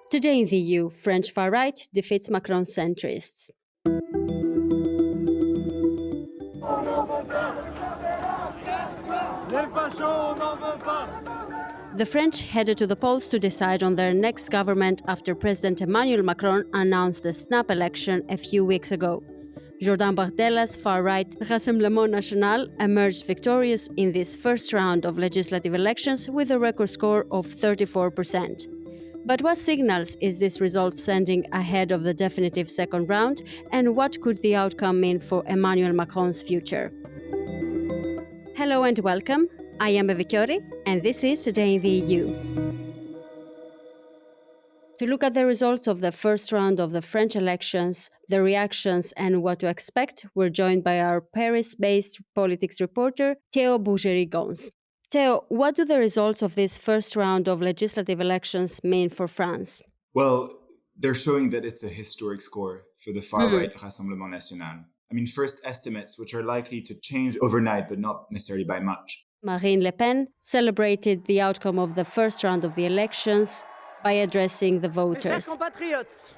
Today in the EU, French far-right defeats Macron's centrists. The French headed to the polls to decide on their next government after President Emmanuel Macron announced a snap election a few weeks ago. Bardella's far-right Rassemblement National emerged victorious in this first round of legislative elections with a record score of 34%. But what signals is this result sending ahead of the definitive second round, and what could the outcome mean for Emmanuel Macron's future? Hello and welcome. I am Eva Chiori, and this is Today in the EU. To look at the results of the first round of the French elections, the reactions, and what to expect, we're joined by our Paris-based politics reporter, Théo Bourgery-Gonse. Théo, what do the results of this first round of legislative elections mean for France? Well, they're showing that it's a historic score for the far-right Rassemblement National. First estimates, which are likely to change overnight, but not necessarily by much. Marine Le Pen celebrated the outcome of the first round of the elections by addressing the voters. Mes chers compatriotes,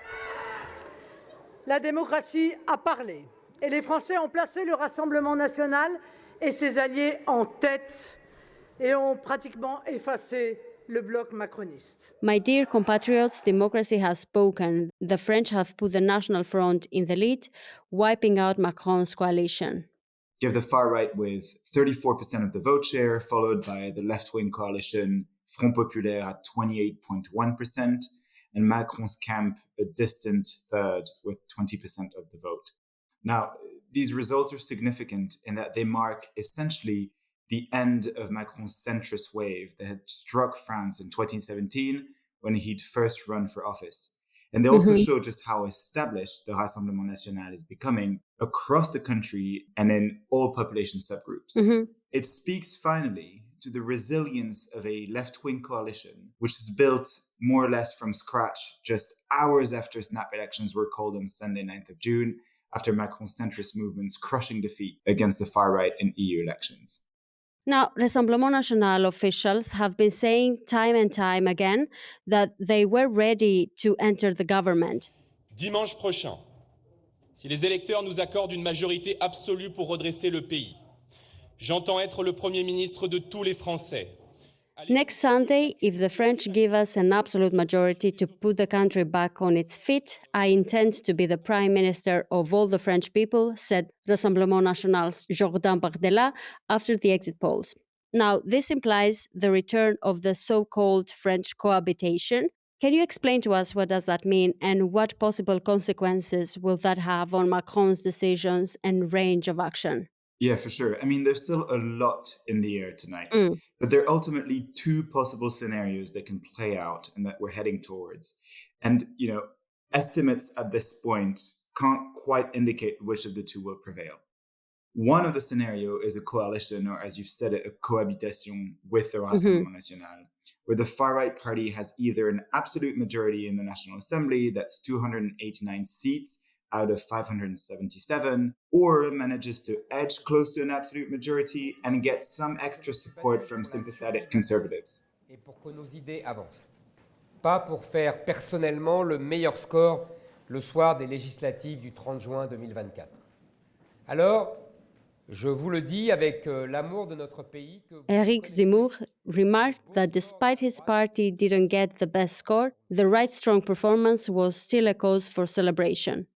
la démocratie a parlé et les Français ont placé le Rassemblement national et ses alliés en tête et ont pratiquement effacé le bloc macroniste. My dear compatriots, democracy has spoken. The French have put the National Front in the lead, wiping out Macron's coalition. You have the far right with 34% of the vote share, followed by the left-wing coalition Front Populaire at 28.1%, and Macron's camp a distant third with 20% of the vote. Now, these results are significant in that they mark essentially the end of Macron's centrist wave that had struck France in 2017 when he'd first run for office. And they also show just how established the Rassemblement National is becoming across the country and in all population subgroups. It speaks finally to the resilience of a left-wing coalition, which is built more or less from scratch just hours after snap elections were called on Sunday, 9th of June, after Macron's centrist movement's crushing defeat against the far-right in EU elections. Now, Rassemblement National officials have been saying time and time again that they were ready to enter the government. Dimanche prochain, si les électeurs nous accordent une majorité absolue pour redresser le pays, j'entends être le Premier ministre de tous les Français. Next Sunday, if the French give us an absolute majority to put the country back on its feet, I intend to be the Prime Minister of all the French people, said Rassemblement National's Bardella after the exit polls. Now, this implies the return of the so-called French cohabitation. Can you explain to us what does that mean and what possible consequences will that have on Macron's decisions and range of action? Yeah, for sure. There's still a lot in the air tonight, but there are ultimately two possible scenarios that can play out and that we're heading towards. And, estimates at this point can't quite indicate which of the two will prevail. One of the scenario is a coalition, or as you've said it, a cohabitation with the Rassemblement National, where the far-right party has either an absolute majority in the National Assembly, that's 289 seats, out of 577, or manages to edge close to an absolute majority and get some extra support from sympathetic conservatives. Et pour que nos idées avancent. Pas pour faire personnellement le meilleur score le soir des législatives du 30 juin 2024. Alors, je vous le dis avec l'amour de notre pays que... Éric Zemmour remarked that despite his party didn't get the best score, the right's strong performance was still a cause for celebration.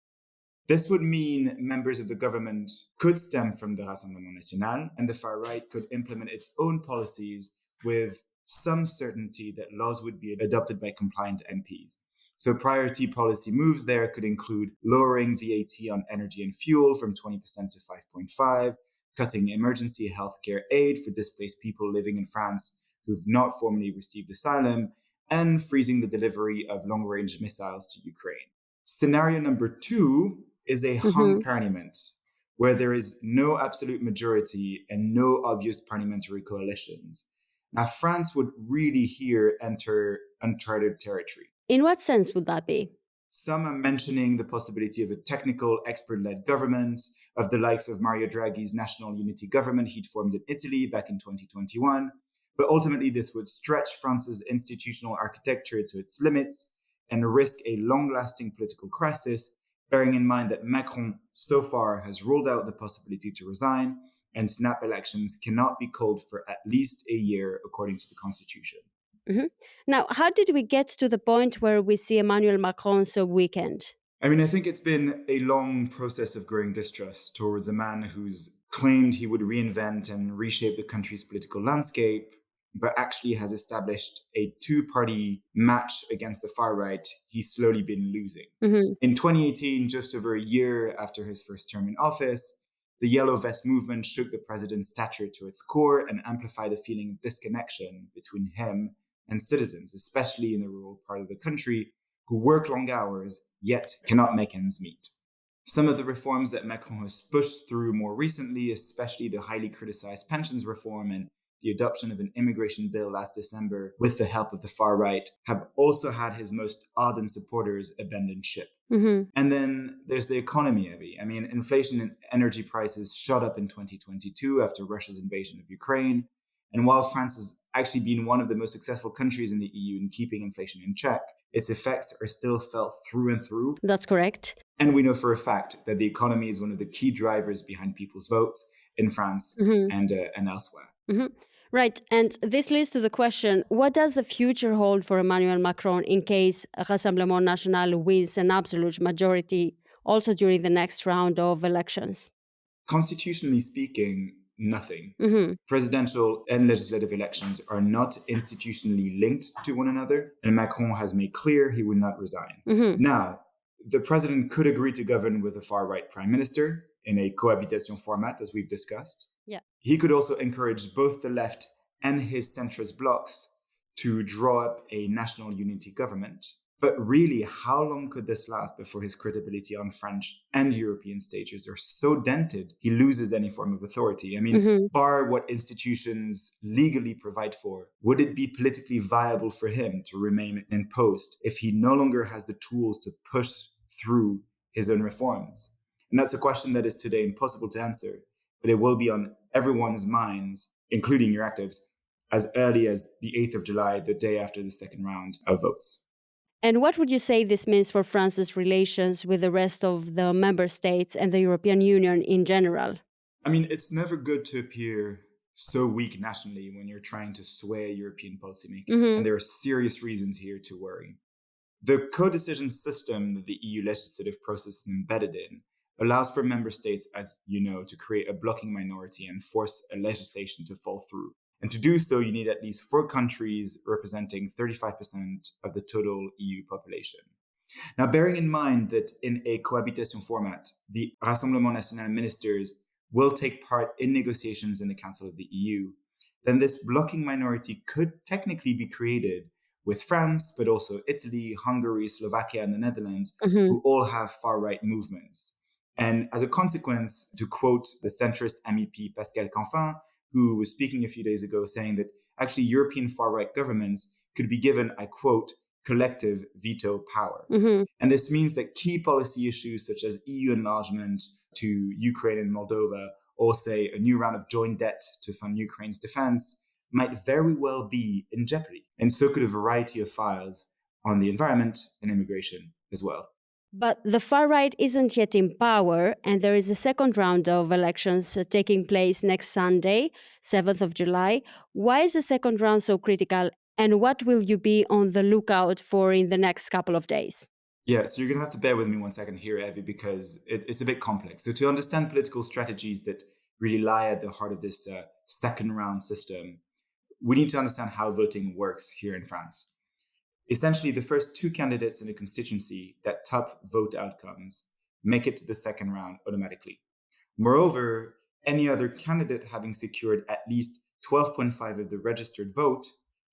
This would mean members of the government could stem from the Rassemblement National, and the far right could implement its own policies with some certainty that laws would be adopted by compliant MPs. So priority policy moves there could include lowering VAT on energy and fuel from 20% to 5.5%, cutting emergency healthcare aid for displaced people living in France who've not formally received asylum, and freezing the delivery of long-range missiles to Ukraine. Scenario number two is a hung parliament, where there is no absolute majority and no obvious parliamentary coalitions. Now, France would really here enter uncharted territory. In what sense would that be? Some are mentioning the possibility of a technical, expert-led government, of the likes of Mario Draghi's National Unity Government he'd formed in Italy back in 2021. But ultimately, this would stretch France's institutional architecture to its limits and risk a long-lasting political crisis, bearing in mind that Macron so far has ruled out the possibility to resign, and snap elections cannot be called for at least a year according to the constitution. Mhm. Now, how did we get to the point where we see Emmanuel Macron so weakened? I mean, I think it's been a long process of growing distrust towards a man who's claimed he would reinvent and reshape the country's political landscape, but actually has established a two-party match against the far right he's slowly been losing. Mhm. In 2018, just over a year after his first term in office, the Yellow Vest movement shook the president's stature to its core and amplified the feeling of disconnection between him and citizens, especially in the rural part of the country, who work long hours, yet cannot make ends meet. Some of the reforms that Macron has pushed through more recently, especially the highly criticized pensions reform and the adoption of an immigration bill last December with the help of the far right, have also had his most ardent supporters abandon ship. Mhm. And then there's the economy, Evie. I mean, inflation and energy prices shot up in 2022 after Russia's invasion of Ukraine. And while France has actually been one of the most successful countries in the EU in keeping inflation in check, its effects are still felt through and through. That's correct. And we know for a fact that the economy is one of the key drivers behind people's votes in France and elsewhere. Mhm. Right. And this leads to the question, what does the future hold for Emmanuel Macron in case Rassemblement National wins an absolute majority also during the next round of elections? Constitutionally speaking, nothing. Mhm. Presidential and legislative elections are not institutionally linked to one another, and Macron has made clear he would not resign. Mhm. Now, the president could agree to govern with a far-right prime minister in a cohabitation format, as we've discussed. Yeah. He could also encourage both the left and his centrist blocs to draw up a national unity government. But really, how long could this last before his credibility on French and European stages are so dented he loses any form of authority? I mean, bar what institutions legally provide for, would it be politically viable for him to remain in post if he no longer has the tools to push through his own reforms? And that's a question that is today impossible to answer, but it will be on everyone's minds, including your actives, as early as the 8th of July, the day after the second round of votes. And what would you say this means for France's relations with the rest of the member states and the European Union in general? I mean, it's never good to appear so weak nationally when you're trying to sway European policymaking. And there are serious reasons here to worry. The co-decision system that the EU legislative process is embedded in allows for member states, as you know, to create a blocking minority and force a legislation to fall through. And to do so, you need at least 4 countries representing 35% of the total EU population. Now, bearing in mind that in a cohabitation format, the Rassemblement National ministers will take part in negotiations in the Council of the EU, then this blocking minority could technically be created with France, but also Italy, Hungary, Slovakia, and the Netherlands, who all have far-right movements. And as a consequence, to quote the centrist MEP Pascal Canfin, who was speaking a few days ago, saying that actually European far-right governments could be given, I quote, collective veto power. And this means that key policy issues such as EU enlargement to Ukraine and Moldova, or say a new round of joint debt to fund Ukraine's defense, might very well be in jeopardy. And so could a variety of files on the environment and immigration as well. But the far right isn't yet in power, and there is a second round of elections taking place next Sunday, 7th of July. Why is the second round so critical, and what will you be on the lookout for in the next couple of days? Yeah, so you're going to have to bear with me one second here, Evie, because it's a bit complex. So to understand political strategies that really lie at the heart of this second round system, we need to understand how voting works here in France. Essentially, the first 2 candidates in a constituency that top vote outcomes make it to the second round automatically. Moreover, any other candidate having secured at least 12.5 of the registered vote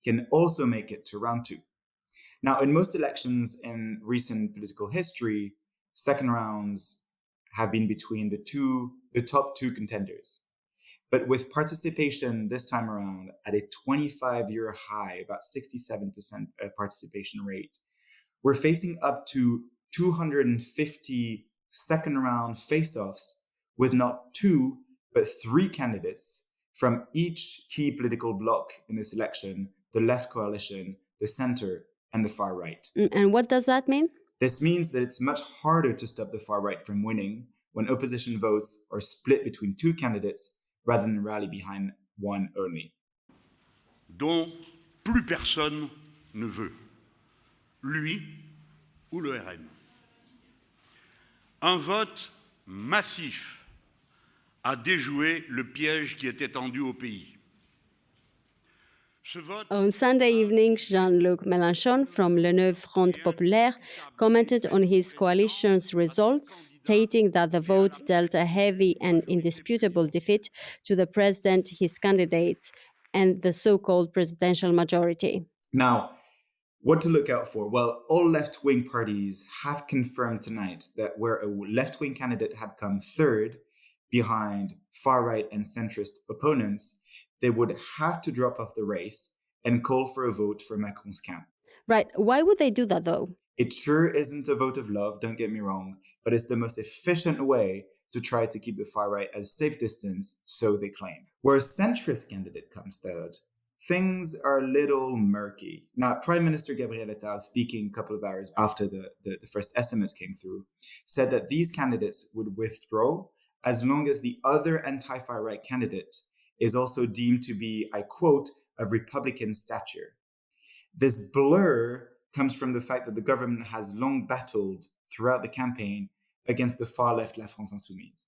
can also make it to round 2. Now, in most elections in recent political history, second rounds have been between the top 2 contenders. But with participation this time around at a 25-year high, about 67% participation rate, we're facing up to 250 second-round face-offs with not 2, but 3 candidates from each key political bloc in this election, the left coalition, the center, and the far right. And what does that mean? This means that it's much harder to stop the far right from winning when opposition votes are split between two candidates rather than rally behind one only. Dont plus personne ne veut, lui ou le RN. Un vote massif a déjoué le piège qui était tendu au pays. On Sunday evening, Jean-Luc Mélenchon from Le Neuf Front Populaire commented on his coalition's results, stating that the vote dealt a heavy and indisputable defeat to the president, his candidates, and the so-called presidential majority. Now, what to look out for? Well, all left-wing parties have confirmed tonight that where a left-wing candidate had come third behind far-right and centrist opponents, they would have to drop off the race and call for a vote for Macron's camp. Right. Why would they do that, though? It sure isn't a vote of love, don't get me wrong, but it's the most efficient way to try to keep the far-right at a safe distance, so they claim. Where a centrist candidate comes third, things are a little murky. Now, Prime Minister Gabriel Attal, speaking a couple of hours after the first estimates came through, said that these candidates would withdraw as long as the other anti-far right candidate is also deemed to be, I quote, of Republican stature. This blur comes from the fact that the government has long battled throughout the campaign against the far left La France Insoumise.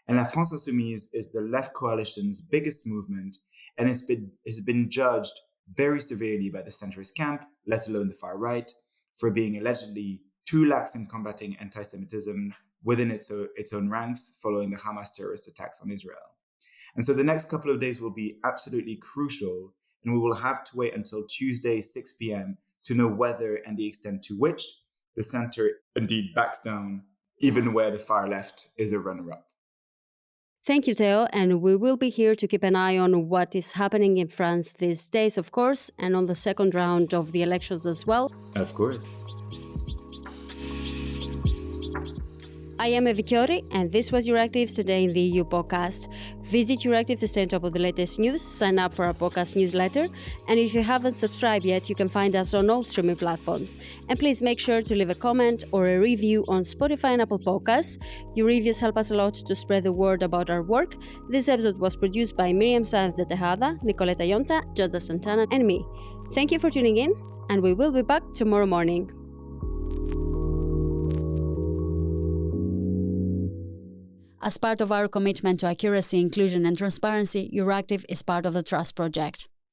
And La France Insoumise is the left coalition's biggest movement, and has been judged very severely by the centrist camp, let alone the far right, for being allegedly too lax in combating anti-Semitism within its own ranks following the Hamas terrorist attacks on Israel. And so the next couple of days will be absolutely crucial, and we will have to wait until Tuesday, 6 p.m. to know whether and the extent to which the center indeed backs down, even where the far left is a runner-up. Thank you, Théo, and we will be here to keep an eye on what is happening in France these days, of course, and on the second round of the elections as well. Of course. I am Evi Chiori, and this was Euractiv's Today in the EU podcast. Visit Euractiv to stay on top of the latest news, sign up for our podcast newsletter, and if you haven't subscribed yet, you can find us on all streaming platforms. And please make sure to leave a comment or a review on Spotify and Apple Podcasts. Your reviews help us a lot to spread the word about our work. This episode was produced by Miriam Sáenz de Tejada, Nicoleta Yonta, Jada Santana, and me. Thank you for tuning in, and we will be back tomorrow morning. As part of our commitment to accuracy, inclusion, and transparency, Euractiv is part of the Trust Project.